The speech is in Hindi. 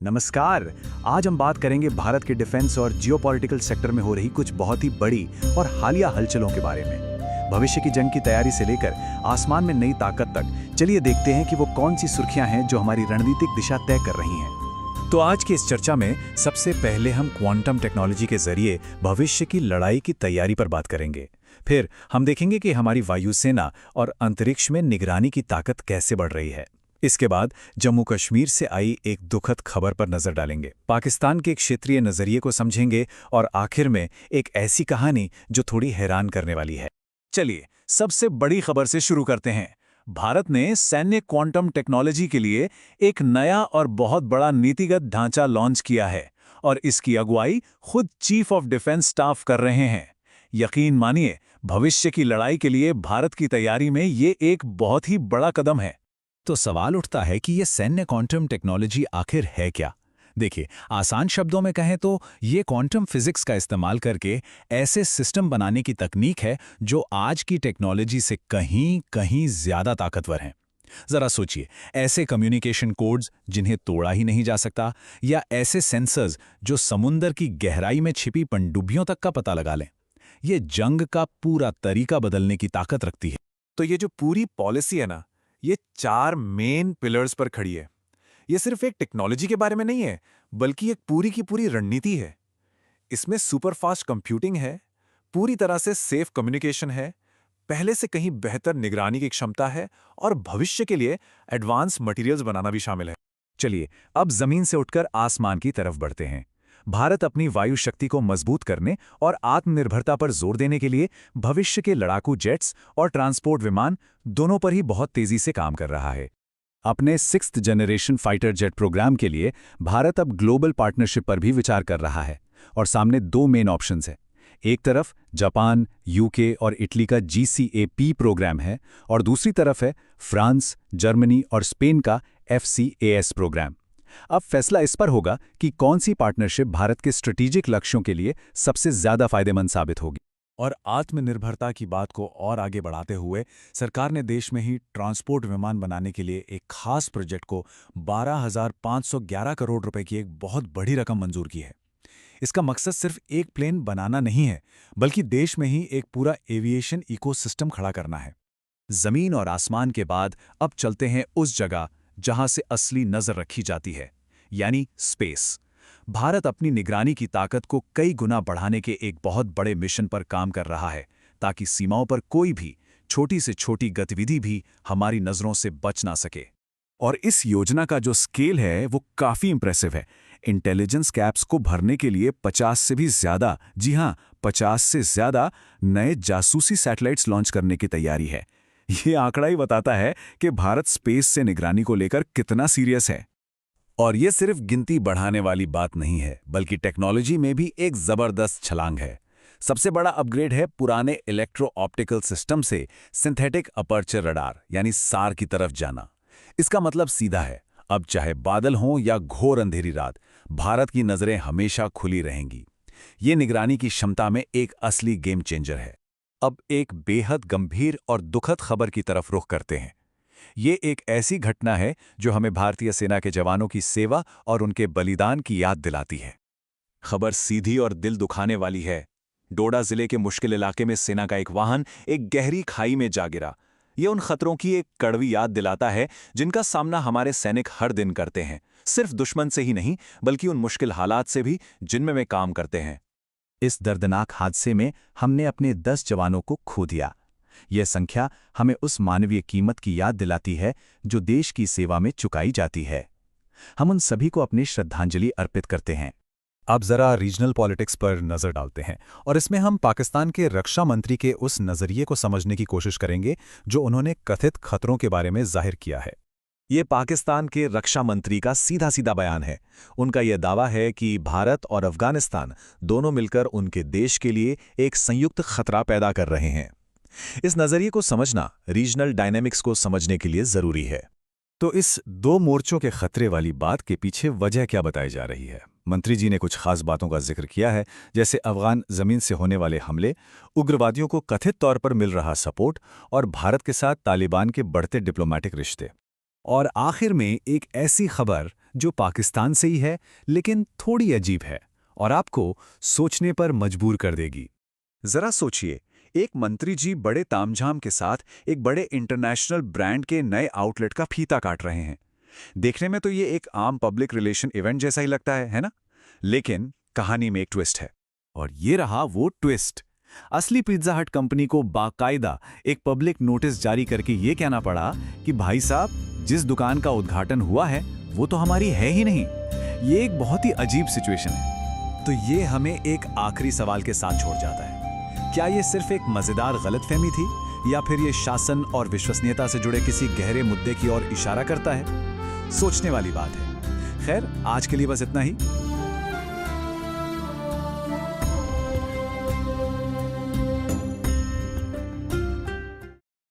नमस्कार। आज हम बात करेंगे भारत के डिफेंस और जियोपॉलिटिकल सेक्टर में हो रही कुछ बहुत ही बड़ी और हालिया हलचलों के बारे में। भविष्य की जंग की तैयारी से लेकर आसमान में नई ताकत तक चलिए देखते हैं कि वो कौन सी सुर्खियां हैं जो हमारी रणनीतिक दिशा तय कर रही हैं। तो आज की इस चर्चा में सबसे पहले हम क्वांटम टेक्नोलॉजी के जरिए भविष्य की लड़ाई की तैयारी पर बात करेंगे। फिर हम देखेंगे कि हमारी वायुसेना और अंतरिक्ष में निगरानी की ताकत कैसे बढ़ रही है। इसके बाद जम्मू कश्मीर से आई एक दुखद खबर पर नजर डालेंगे, पाकिस्तान के क्षेत्रीय नजरिए को समझेंगे और आखिर में एक ऐसी कहानी जो थोड़ी हैरान करने वाली है। चलिए सबसे बड़ी खबर से शुरू करते हैं। भारत ने सैन्य क्वांटम टेक्नोलॉजी के लिए एक नया और बहुत बड़ा नीतिगत ढांचा लॉन्च किया है और इसकी अगुवाई खुद चीफ ऑफ डिफेंस स्टाफ कर रहे हैं। यकीन मानिए, भविष्य की लड़ाई के लिए भारत की तैयारी में ये एक बहुत ही बड़ा कदम है। तो सवाल उठता है कि ये सैन्य क्वांटम टेक्नोलॉजी आखिर है क्या? देखिए, आसान शब्दों में कहें तो ये क्वांटम फिजिक्स का इस्तेमाल करके ऐसे सिस्टम बनाने की तकनीक है जो आज की टेक्नोलॉजी से कहीं कहीं ज्यादा ताकतवर हैं। जरा सोचिए, ऐसे कम्युनिकेशन कोड्स जिन्हें तोड़ा ही नहीं जा सकता, या ऐसे सेंसर्स जो समुंदर की गहराई में छिपी पनडुब्बियों तक का पता लगा लें। ये जंग का पूरा तरीका बदलने की ताकत रखती है। तो ये जो पूरी पॉलिसी है ना, ये 4 मेन पिलर्स पर खड़ी है। ये सिर्फ एक टेक्नोलॉजी के बारे में नहीं है, बल्कि एक पूरी की पूरी रणनीति है। इसमें सुपर फास्ट कंप्यूटिंग है, पूरी तरह से सेफ कम्युनिकेशन है, पहले से कहीं बेहतर निगरानी की क्षमता है और भविष्य के लिए एडवांस मटेरियल्स बनाना भी शामिल है। चलिए अब जमीन से उठकर आसमान की तरफ बढ़ते हैं। भारत अपनी वायु शक्ति को मजबूत करने और आत्मनिर्भरता पर जोर देने के लिए भविष्य के लड़ाकू जेट्स और ट्रांसपोर्ट विमान दोनों पर ही बहुत तेजी से काम कर रहा है। अपने 6th generation fighter jet programme के लिए भारत अब ग्लोबल पार्टनरशिप पर भी विचार कर रहा है और सामने 2 मेन ऑप्शंस हैं। एक तरफ जापान, यूके और इटली का GCAP प्रोग्राम है और दूसरी तरफ है फ्रांस, जर्मनी और स्पेन का FCAS प्रोग्राम। अब फैसला इस पर होगा कि कौन सी पार्टनरशिप भारत के स्ट्रेटेजिक लक्ष्यों के लिए सबसे ज्यादा फायदेमंद साबित होगी। और आत्मनिर्भरता की बात को और आगे बढ़ाते हुए सरकार ने देश में ही ट्रांसपोर्ट विमान बनाने के लिए एक खास प्रोजेक्ट को 12,511 करोड़ रुपए की एक बहुत बड़ी रकम मंजूर की है। इसका मकसद सिर्फ एक प्लेन बनाना नहीं है, बल्कि देश में ही एक पूरा एविएशन इकोसिस्टम खड़ा करना है। जमीन और आसमान के बाद अब चलते हैं उस जगह जहां से असली नजर रखी जाती है, यानी स्पेस। भारत अपनी निगरानी की ताकत को कई गुना बढ़ाने के एक बहुत बड़े मिशन पर काम कर रहा है, ताकि सीमाओं पर कोई भी छोटी से छोटी गतिविधि भी हमारी नजरों से बच ना सके। और इस योजना का जो स्केल है वो काफी इंप्रेसिव है। इंटेलिजेंस गैप्स को भरने के लिए 50 से भी ज्यादा, जी हां, 50 से ज्यादा नए जासूसी सैटेलाइट्स लॉन्च करने की तैयारी है। ये आंकड़ा ही बताता है कि भारत स्पेस से निगरानी को लेकर कितना सीरियस है। और ये सिर्फ गिनती बढ़ाने वाली बात नहीं है, बल्कि टेक्नोलॉजी में भी एक जबरदस्त छलांग है। सबसे बड़ा अपग्रेड है पुराने इलेक्ट्रो ऑप्टिकल सिस्टम से सिंथेटिक अपर्चर रडार यानी सार की तरफ जाना। इसका मतलब सीधा है, अब चाहे बादल हों या घोर अंधेरी रात, भारत की नजरें हमेशा खुली रहेंगी। ये निगरानी की क्षमता में एक असली गेम चेंजर है। अब एक बेहद गंभीर और दुखद खबर की तरफ रुख करते हैं। ये एक ऐसी घटना है जो हमें भारतीय सेना के जवानों की सेवा और उनके बलिदान की याद दिलाती है। खबर सीधी और दिल दुखाने वाली है। डोडा जिले के मुश्किल इलाके में सेना का एक वाहन एक गहरी खाई में जा गिरा। ये उन खतरों की एक कड़वी याद दिलाता है जिनका सामना हमारे सैनिक हर दिन करते हैं, सिर्फ दुश्मन से ही नहीं, बल्कि उन मुश्किल हालात से भी जिनमें वे काम करते हैं। इस दर्दनाक हादसे में हमने अपने 10 जवानों को खो दिया। यह संख्या हमें उस मानवीय कीमत की याद दिलाती है जो देश की सेवा में चुकाई जाती है। हम उन सभी को अपनी श्रद्धांजलि अर्पित करते हैं। अब जरा रीजनल पॉलिटिक्स पर नजर डालते हैं और इसमें हम पाकिस्तान के रक्षा मंत्री के उस नजरिए को समझने की कोशिश करेंगे जो उन्होंने कथित खतरों के बारे में जाहिर किया है। ये पाकिस्तान के रक्षा मंत्री का सीधा सीधा बयान है। उनका यह दावा है कि भारत और अफगानिस्तान दोनों मिलकर उनके देश के लिए एक संयुक्त खतरा पैदा कर रहे हैं। इस नजरिए को समझना रीजनल डायनेमिक्स को समझने के लिए जरूरी है। तो इस 2 मोर्चों के खतरे वाली बात के पीछे वजह क्या बताई जा रही है? मंत्री जी ने कुछ खास बातों का जिक्र किया है, जैसे अफगान जमीन से होने वाले हमले, उग्रवादियों को कथित तौर पर मिल रहा सपोर्ट और भारत के साथ तालिबान के बढ़ते डिप्लोमेटिक रिश्ते। और आखिर में एक ऐसी खबर जो पाकिस्तान से ही है, लेकिन थोड़ी अजीब है और आपको सोचने पर मजबूर कर देगी। जरा सोचिए, एक मंत्री जी बड़े तामझाम के साथ एक बड़े इंटरनेशनल ब्रांड के नए आउटलेट का फीता काट रहे हैं। देखने में तो ये एक आम पब्लिक रिलेशन इवेंट जैसा ही लगता है ना? लेकिन कहानी में एक ट्विस्ट है। और ये रहा वो ट्विस्ट। असली पिज्जा हट कंपनी को बाकायदा एक पब्लिक नोटिस जारी करके ये कहना पड़ा कि भाई साहब, जिस दुकान का उद्घाटन हुआ है वो तो हमारी है ही नहीं। ये एक बहुत ही अजीब सिचुएशन है। तो ये हमें एक आखिरी सवाल के साथ छोड़ जाता है। क्या ये सिर्फ एक मजेदार गलतफहमी थी, या फिर ये शासन और विश्वसनीयता से जुड़े किसी गहरे मुद्दे की ओर इशारा करता है? सोचने वाली बात है। खैर, आज के लिए बस इतना ही।